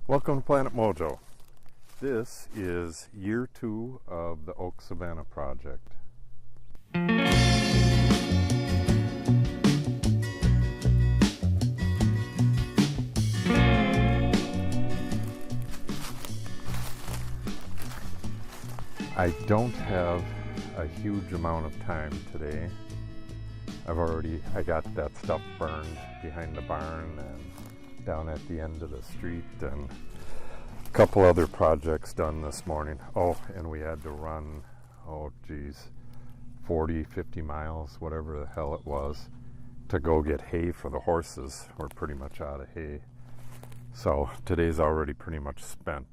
Welcome to Planet Mojo. This is year 2 of the Oak Savanna project. I don't have a huge amount of time today. I got that stuff burned behind the barn and down at the end of the street, and a couple other projects done this morning. Oh, and we had to run, 40, 50 miles, whatever the hell it was, to go get hay for the horses. We're pretty much out of hay. So today's already pretty much spent.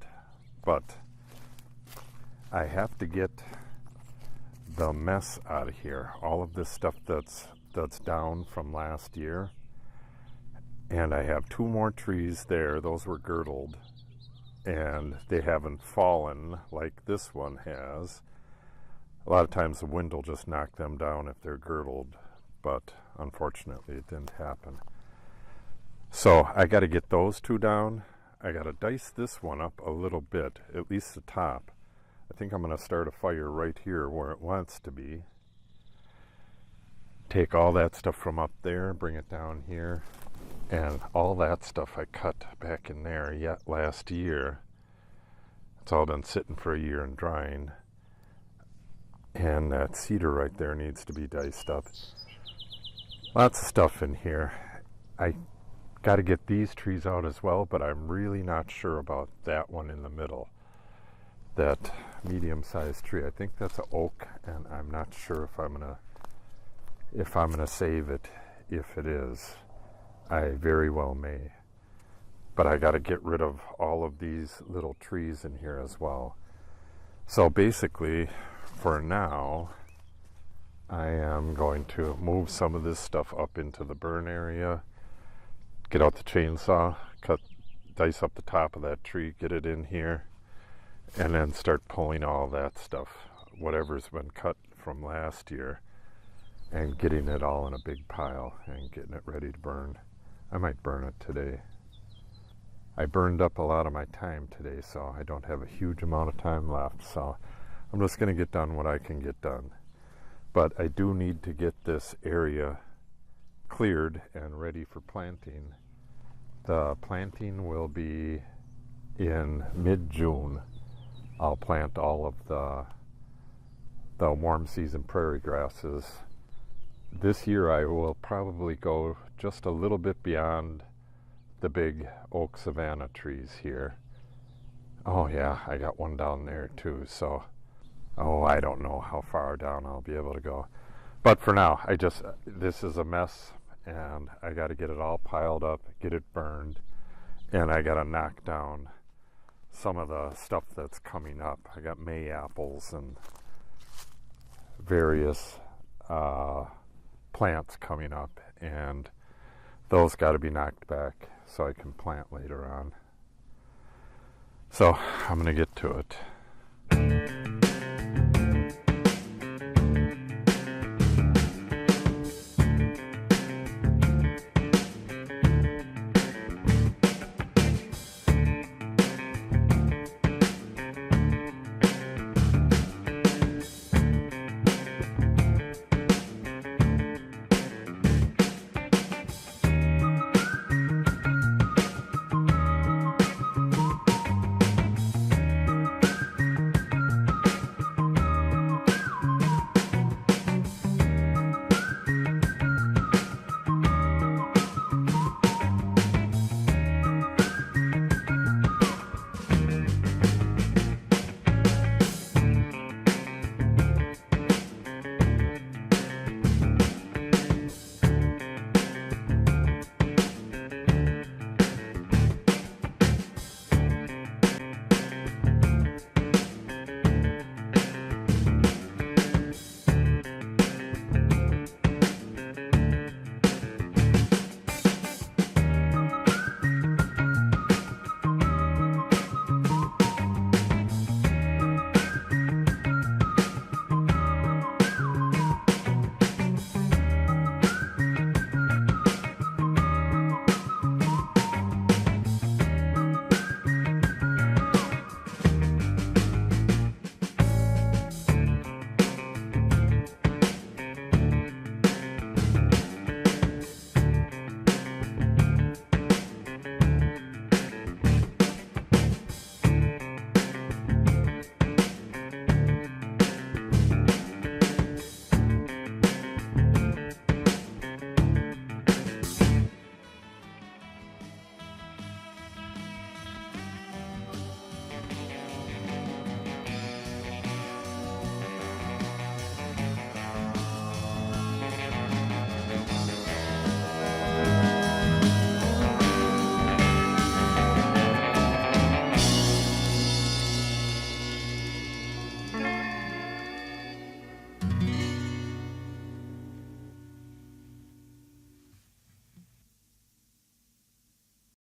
But I have to get the mess out of here. All of this stuff that's down from last year. And I have 2 more trees there. Those were girdled. And they haven't fallen like this one has. A lot of times the wind will just knock them down if they're girdled. But unfortunately it didn't happen. So I got to get those 2 down. I got to dice this one up a little bit, at least the top. I think I'm going to start a fire right here where it wants to be. Take all that stuff from up there, bring it down here. And all that stuff I cut back in there yet last year. It's all been sitting for a year and drying. And that cedar right there needs to be diced up. Lots of stuff in here. I got to get these trees out as well, but I'm really not sure about that one in the middle. That medium-sized tree. I think that's an oak, and I'm not sure if I'm gonna save it. If it is, I very well may. But I got to get rid of all of these little trees in here as well. So basically, for now, I am going to move some of this stuff up into the burn area, get out the chainsaw, dice up the top of that tree, get it in here, and then start pulling all that stuff, whatever's been cut from last year, and getting it all in a big pile and getting it ready to burn. I might burn it today. I burned up a lot of my time today, so I don't have a huge amount of time left, so I'm just going to get done what I can get done. But I do need to get this area cleared and ready for planting. The planting will be in mid-June. I'll plant all of the warm season prairie grasses. This year I will probably go just a little bit beyond the big Oak Savanna trees here. Oh yeah, I got one down there too, so I don't know how far down I'll be able to go. But for now, this is a mess, and I got to get it all piled up, get it burned, and I got to knock down some of the stuff that's coming up. I got May apples and various plants coming up, and those got to be knocked back so I can plant later on. So I'm going to get to it.